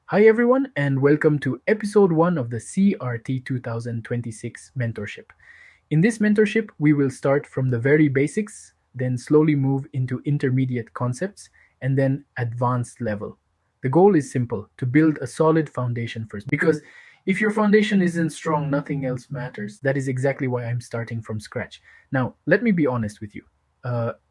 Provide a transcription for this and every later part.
Hi, everyone, and welcome to episode 1 of the CRT 2026 mentorship. In this mentorship, we will start from the very basics, then slowly move into intermediate concepts, and then advanced level. The goal is simple to build a solid foundation first, because if your foundation isn't strong, nothing else matters. That is exactly why I'm starting from scratch. Now, let me be honest with you.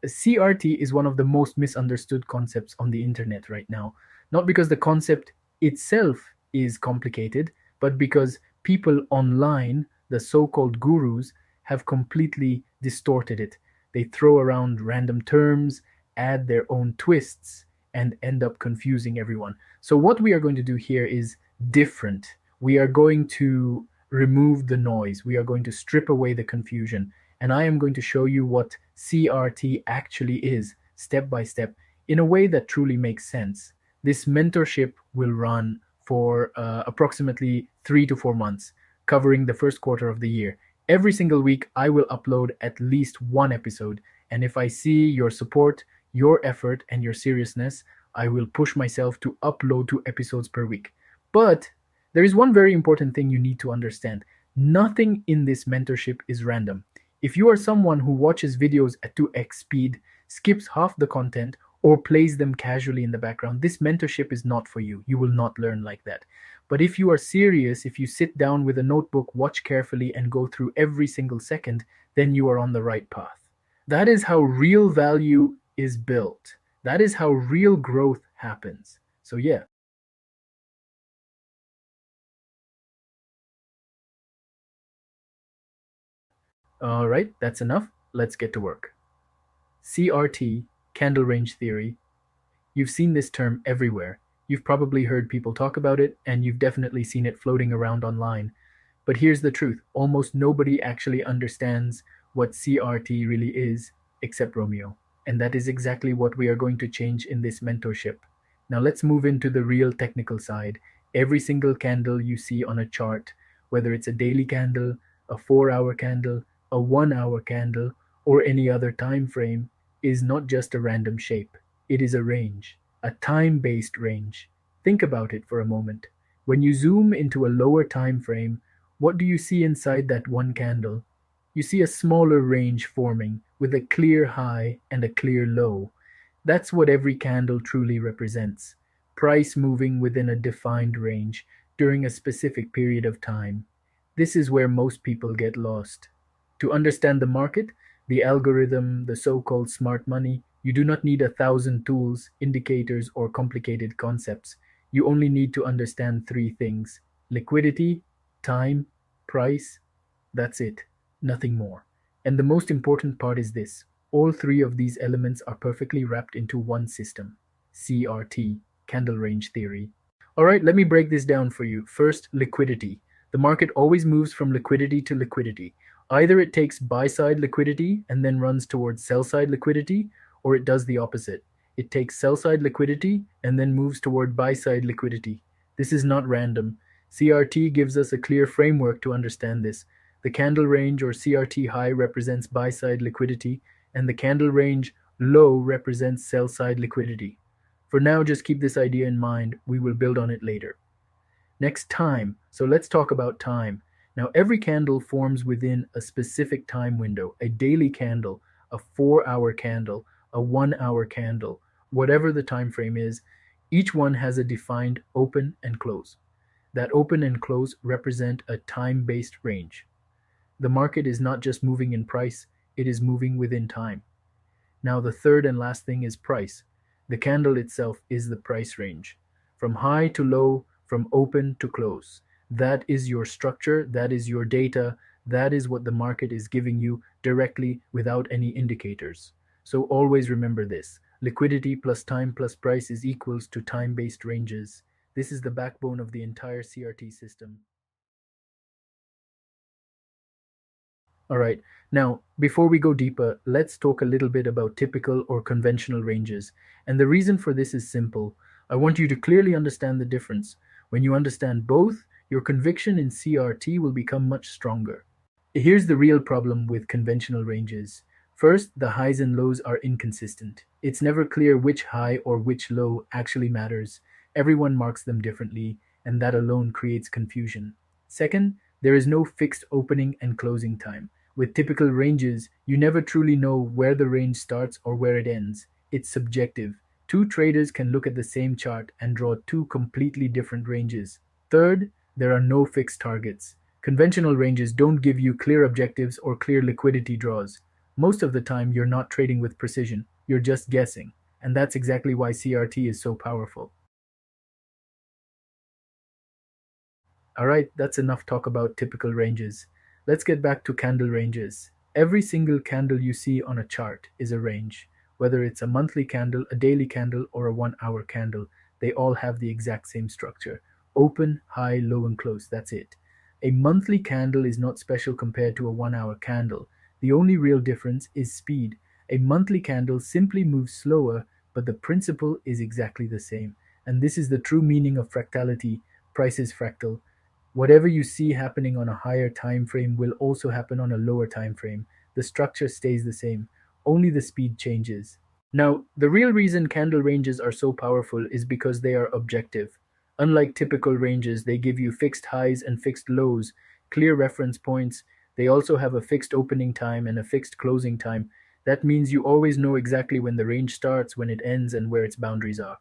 CRT is one of the most misunderstood concepts on the internet right now. Not because the concept itself is complicated, but because people online, the so called gurus, have completely distorted it. They throw around random terms, add their own twists, and end up confusing everyone. So, what we are going to do here is different. We are going to remove the noise, we are going to strip away the confusion, and I am going to show you what CRT actually is, step by step, in a way that truly makes sense. This mentorship will run for approximately 3 to 4 months, covering the first quarter of the year. Every single week, I will upload at least one episode. And if I see your support, your effort, and your seriousness, I will push myself to upload 2 episodes per week. But there is one very important thing you need to understand: nothing in this mentorship is random. If you are someone who watches videos at 2x speed, skips half the content, or plays them casually in the background, this mentorship is not for you. You will not learn like that. But if you are serious, if you sit down with a notebook, watch carefully, and go through every single second, then you are on the right path. That is how real value is built. That is how real growth happens. So, yeah. All right, that's enough. Let's get to work. CRT, candle range theory. You've seen this term everywhere. You've probably heard people talk about it, and you've definitely seen it floating around online. But here's the truth: almost nobody actually understands what CRT really is, except Romeo. And that is exactly what we are going to change in this mentorship. Now let's move into the real technical side. Every single candle you see on a chart, whether it's a daily candle, a 4 hour candle, a 1 hour candle, or any other time frame, is not just a random shape. It is a range, a time based range. Think about it for a moment. When you zoom into a lower time frame, what do you see inside that one candle? You see a smaller range forming with a clear high and a clear low. That's what every candle truly represents: price moving within a defined range during a specific period of time. This is where most people get lost. To understand the market, the algorithm, the so called smart money, you do not need 1,000 tools, indicators, or complicated concepts. You only need to understand three things: liquidity, time, price. That's it, nothing more. And the most important part is this: all three of these elements are perfectly wrapped into one system: CRT, candle range theory. All right, let me break this down for you. First, liquidity. The market always moves from liquidity to liquidity. Either it takes buy side liquidity and then runs towards sell side liquidity, or it does the opposite. It takes sell side liquidity and then moves toward buy side liquidity. This is not random. CRT gives us a clear framework to understand this. The candle range or CRT high represents buy side liquidity, and the candle range low represents sell side liquidity. For now, just keep this idea in mind. We will build on it later. Next, time. So let's talk about time. Now, every candle forms within a specific time window: a daily candle, a 4 hour candle, a 1 hour candle, whatever the time frame is. Each one has a defined open and close. That open and close represent a time based range. The market is not just moving in price, it is moving within time. Now, the third and last thing is price. The candle itself is the price range, from high to low, from open to close. That is your structure, that is your data, that is what the market is giving you directly without any indicators. So always remember this: liquidity plus time plus price is equals to time based ranges. This is the backbone of the entire CRT system. All right. Now, before we go deeper, let's talk a little bit about typical or conventional ranges. And the reason for this is simple. I want you to clearly understand the difference. When you understand both, your conviction in CRT will become much stronger. Here's the real problem with conventional ranges. First, the highs and lows are inconsistent. It's never clear which high or which low actually matters. Everyone marks them differently, and that alone creates confusion. Second, there is no fixed opening and closing time. With typical ranges, you never truly know where the range starts or where it ends. It's subjective. Two traders can look at the same chart and draw two completely different ranges. Third, there are no fixed targets. Conventional ranges don't give you clear objectives or clear liquidity draws. Most of the time, you're not trading with precision, you're just guessing. And that's exactly why CRT is so powerful. All right, that's enough talk about typical ranges. Let's get back to candle ranges. Every single candle you see on a chart is a range. Whether it's a monthly candle, a daily candle, or a 1 hour candle, they all have the exact same structure: open, high, low, and close. That's it. A monthly candle is not special compared to a 1 hour candle. The only real difference is speed. A monthly candle simply moves slower, but the principle is exactly the same. And this is the true meaning of fractality. Price is fractal. Whatever you see happening on a higher time frame will also happen on a lower time frame. The structure stays the same, only the speed changes. Now, the real reason candle ranges are so powerful is because they are objective. Unlike typical ranges, they give you fixed highs and fixed lows, clear reference points. They also have a fixed opening time and a fixed closing time. That means you always know exactly when the range starts, when it ends, and where its boundaries are.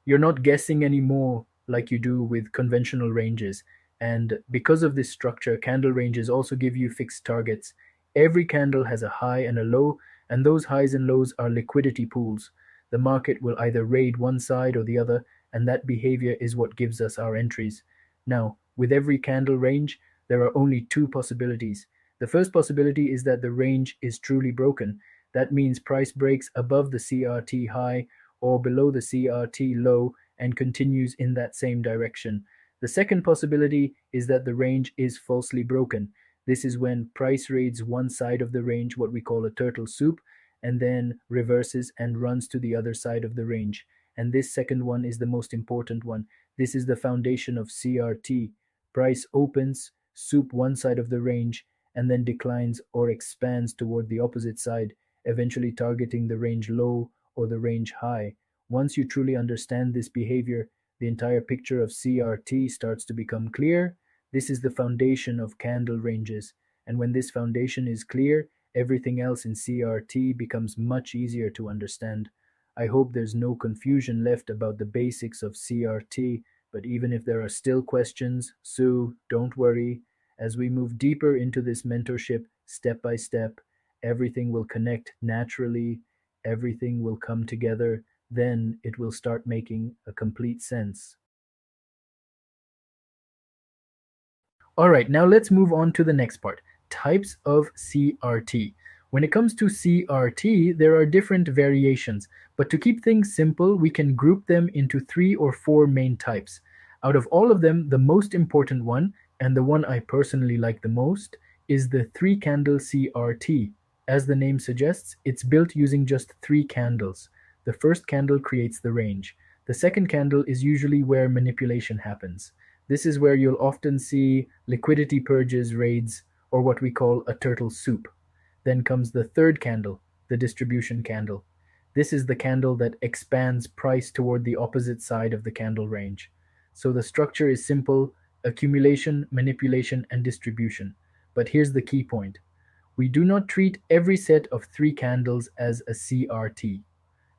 You're not guessing anymore like you do with conventional ranges. And because of this structure, candle ranges also give you fixed targets. Every candle has a high and a low, and those highs and lows are liquidity pools. The market will either raid one side or the other, and that behavior is what gives us our entries. Now, with every candle range, there are only two possibilities. The first possibility is that the range is truly broken. That means price breaks above the CRT high or below the CRT low and continues in that same direction. The second possibility is that the range is falsely broken. This is when price raids one side of the range, what we call a turtle soup, and then reverses and runs to the other side of the range. And this second one is the most important one. This is the foundation of CRT. Price opens, soup one side of the range, and then declines or expands toward the opposite side, eventually targeting the range low or the range high. Once you truly understand this behavior, the entire picture of CRT starts to become clear. This is the foundation of candle ranges. And when this foundation is clear, everything else in CRT becomes much easier to understand. I hope there's no confusion left about the basics of CRT, but even if there are still questions, Sue, don't worry. As we move deeper into this mentorship, step by step, everything will connect naturally, everything will come together, then it will start making a complete sense. All right, now let's move on to the next part: types of CRT. When it comes to CRT, there are different variations, but to keep things simple, we can group them into three or four main types. Out of all of them, the most important one, and the one I personally like the most, is the three candle CRT. As the name suggests, it's built using just three candles. The first candle creates the range. The second candle is usually where manipulation happens. This is where you'll often see liquidity purges, raids, or what we call a turtle soup. Then comes the third candle, the distribution candle. This is the candle that expands price toward the opposite side of the candle range. So the structure is simple: accumulation, manipulation, and distribution. But here's the key point: we do not treat every set of three candles as a CRT.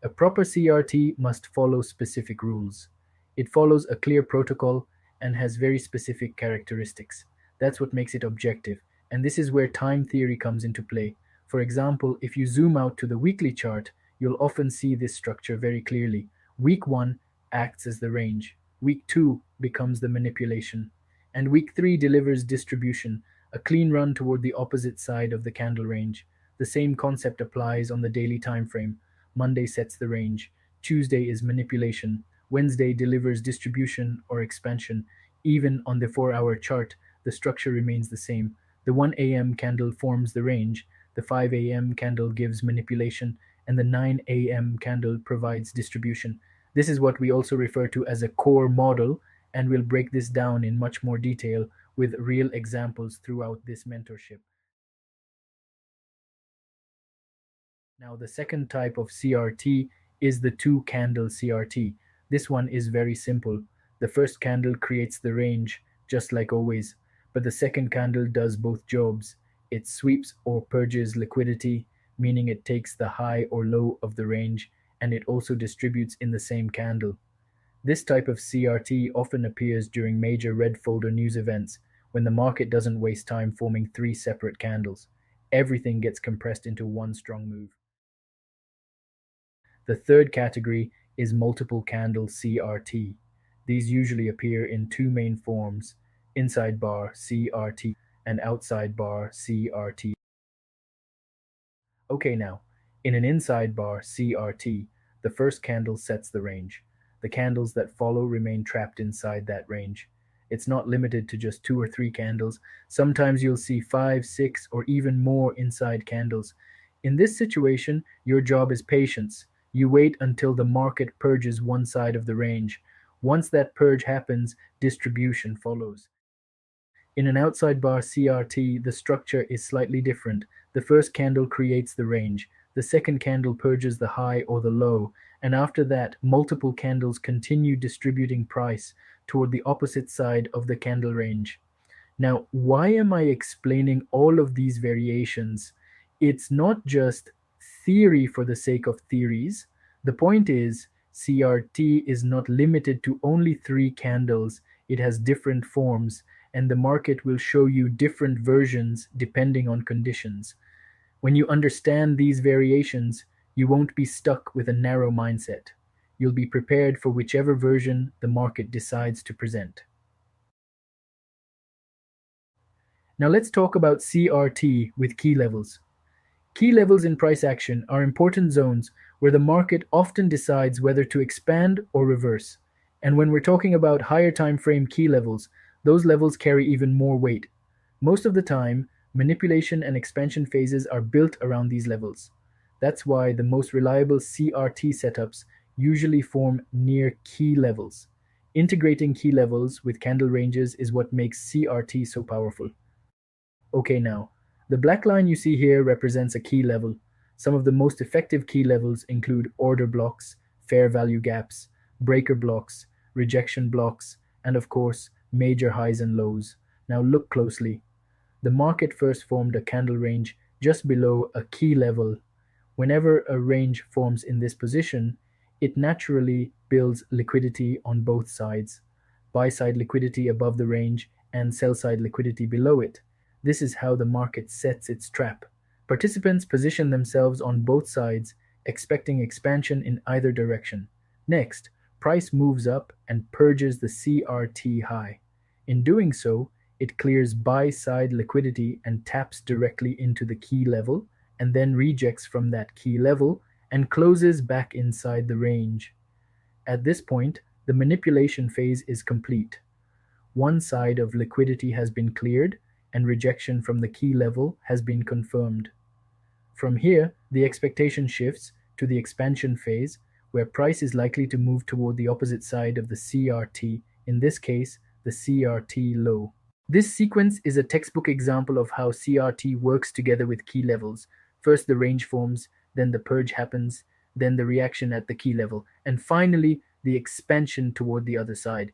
A proper CRT must follow specific rules. It follows a clear protocol and has very specific characteristics. That's what makes it objective. And this is where time theory comes into play. For example, if you zoom out to the weekly chart, you'll often see this structure very clearly. Week 1 acts as the range, week 2 becomes the manipulation, and week 3 delivers distribution, a clean run toward the opposite side of the candle range. The same concept applies on the daily time frame. Monday sets the range, Tuesday is manipulation, Wednesday delivers distribution or expansion. Even on the 4 hour chart, the structure remains the same. The 1 a.m. candle forms the range, the 5 a.m. candle gives manipulation, and the 9 a.m. candle provides distribution. This is what we also refer to as a core model, and we'll break this down in much more detail with real examples throughout this mentorship. Now, the second type of CRT is the two candle CRT. This one is very simple. The first candle creates the range, just like always, but the second candle does both jobs. It sweeps or purges liquidity, meaning it takes the high or low of the range, and it also distributes in the same candle. This type of CRT often appears during major red folder news events when the market doesn't waste time forming three separate candles. Everything gets compressed into one strong move. The third category is multiple candle CRT. These usually appear in two main forms: inside bar CRT and outside bar CRT. Okay, now, in an inside bar CRT, the first candle sets the range. The candles that follow remain trapped inside that range. It's not limited to just two or three candles. Sometimes you'll see five, six, or even more inside candles. In this situation, your job is patience. You wait until the market purges one side of the range. Once that purge happens, distribution follows. In an outside bar CRT, the structure is slightly different. The first candle creates the range, the second candle purges the high or the low, and after that, multiple candles continue distributing price toward the opposite side of the candle range. Now, why am I explaining all of these variations? It's not just theory for the sake of theories. The point is, CRT is not limited to only three candles, it has different forms, and the market will show you different versions depending on conditions. When you understand these variations, you won't be stuck with a narrow mindset. You'll be prepared for whichever version the market decides to present. Now let's talk about CRT with key levels. Key levels in price action are important zones where the market often decides whether to expand or reverse. And when we're talking about higher time frame key levels, those levels carry even more weight. Most of the time, manipulation and expansion phases are built around these levels. That's why the most reliable CRT setups usually form near key levels. Integrating key levels with candle ranges is what makes CRT so powerful. Okay, now, the black line you see here represents a key level. Some of the most effective key levels include order blocks, fair value gaps, breaker blocks, rejection blocks, and of course, major highs and lows. Now look closely. The market first formed a candle range just below a key level. Whenever a range forms in this position, it naturally builds liquidity on both sides: buy side liquidity above the range and sell side liquidity below it. This is how the market sets its trap. Participants position themselves on both sides, expecting expansion in either direction. Next, price moves up and purges the CRT high. In doing so, it clears buy side liquidity and taps directly into the key level, and then rejects from that key level and closes back inside the range. At this point, the manipulation phase is complete. One side of liquidity has been cleared, and rejection from the key level has been confirmed. From here, the expectation shifts to the expansion phase, where price is likely to move toward the opposite side of the CRT, in this case, the CRT low. This sequence is a textbook example of how CRT works together with key levels. First the range forms, then the purge happens, then the reaction at the key level, and finally the expansion toward the other side.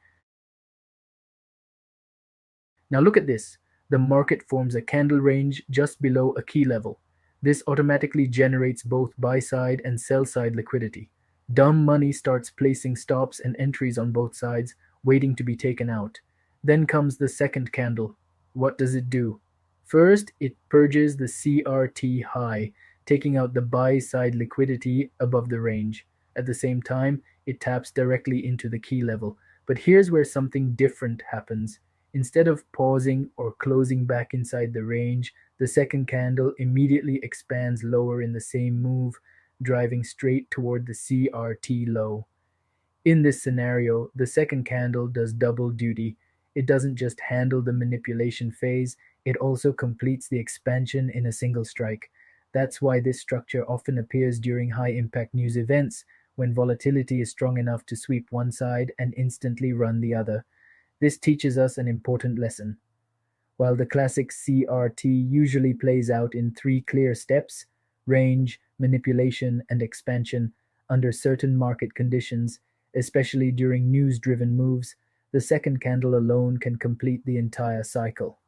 Now look at this. The market forms a candle range just below a key level. This automatically generates both buy side and sell side liquidity. Dumb money starts placing stops and entries on both sides, waiting to be taken out. Then comes the second candle. What does it do? First, it purges the CRT high, taking out the buy side liquidity above the range. At the same time, it taps directly into the key level. But here's where something different happens. Instead of pausing or closing back inside the range, the second candle immediately expands lower in the same move, driving straight toward the CRT low. In this scenario, the second candle does double duty. It doesn't just handle the manipulation phase, it also completes the expansion in a single strike. That's why this structure often appears during high impact news events, when volatility is strong enough to sweep one side and instantly run the other. This teaches us an important lesson. While the classic CRT usually plays out in three clear steps: range, manipulation, and expansion under certain market conditions, especially during news-driven moves. The second candle alone can complete the entire cycle.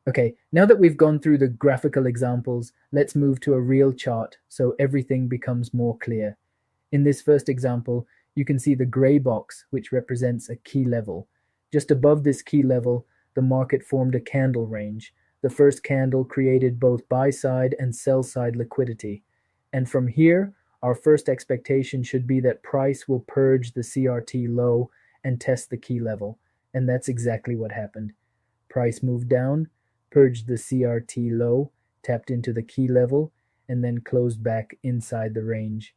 Okay, now that we've gone through the graphical examples, let's move to a real chart so everything becomes more clear. In this first example, you can see the gray box, which represents a key level. Just above this key level, the market formed a candle range. The first candle created both buy side and sell side liquidity. And from here, our first expectation should be that price will purge the CRT low and test the key level. And that's exactly what happened. Price moved down, purged the CRT low, tapped into the key level, and then closed back inside the range.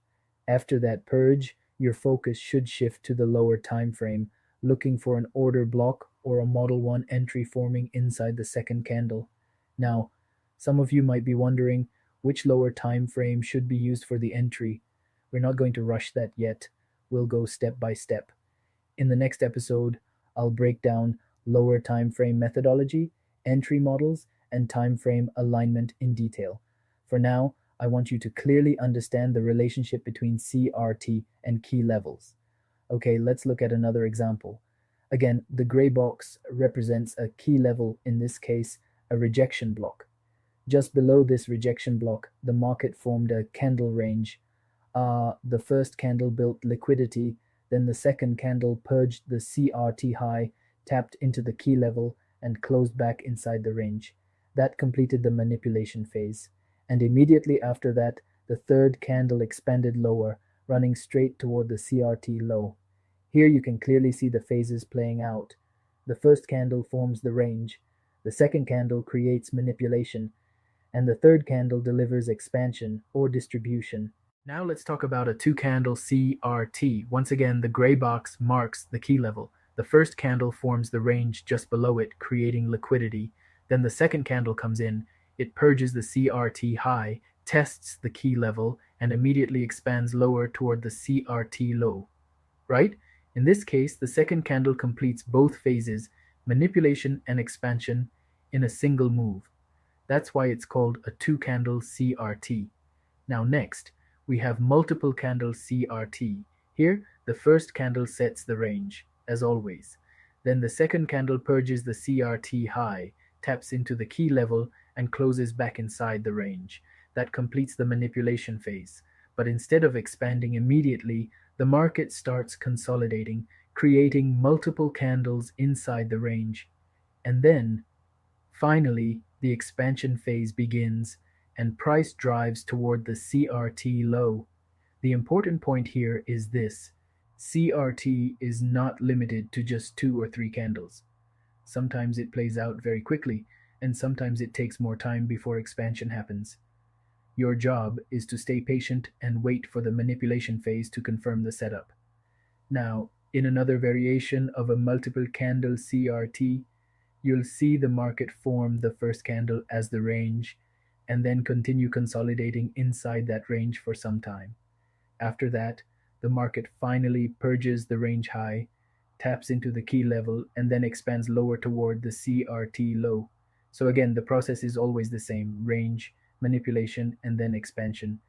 After that purge, your focus should shift to the lower time frame, looking for an order block or a Model 1 entry forming inside the second candle. Now, some of you might be wondering which lower time frame should be used for the entry. We're not going to rush that yet. We'll go step by step. In the next episode, I'll break down lower time frame methodology, entry models, and time frame alignment in detail. For now, I want you to clearly understand the relationship between CRT and key levels. Okay, let's look at another example. Again, the gray box represents a key level, in this case, a rejection block. Just below this rejection block, the market formed a candle range. The first candle built liquidity, then the second candle purged the CRT high, tapped into the key level, and closed back inside the range. That completed the manipulation phase. And immediately after that, the third candle expanded lower, running straight toward the CRT low. Here you can clearly see the phases playing out. The first candle forms the range, the second candle creates manipulation, and the third candle delivers expansion or distribution. Now let's talk about a two-candle CRT. Once again, the gray box marks the key level. The first candle forms the range just below it, creating liquidity. Then the second candle comes in. It purges the CRT high, tests the key level, and immediately expands lower toward the CRT low. Right? In this case, the second candle completes both phases, manipulation and expansion, in a single move. That's why it's called a two-candle CRT. Now next, we have multiple candle CRT. Here, the first candle sets the range, as always. Then the second candle purges the CRT high, taps into the key level, and closes back inside the range. That completes the manipulation phase. But instead of expanding immediately, the market starts consolidating, creating multiple candles inside the range. And then, finally, the expansion phase begins, and price drives toward the CRT low. The important point here is this: CRT is not limited to just 2 or 3 candles. Sometimes it plays out very quickly, and sometimes it takes more time before expansion happens. Your job is to stay patient and wait for the manipulation phase to confirm the setup. Now, in another variation of a multiple candle CRT, you'll see the market form the first candle as the range and then continue consolidating inside that range for some time. After that, the market finally purges the range high, taps into the key level, and then expands lower toward the CRT low. So again, the process is always the same: range, manipulation, and then expansion.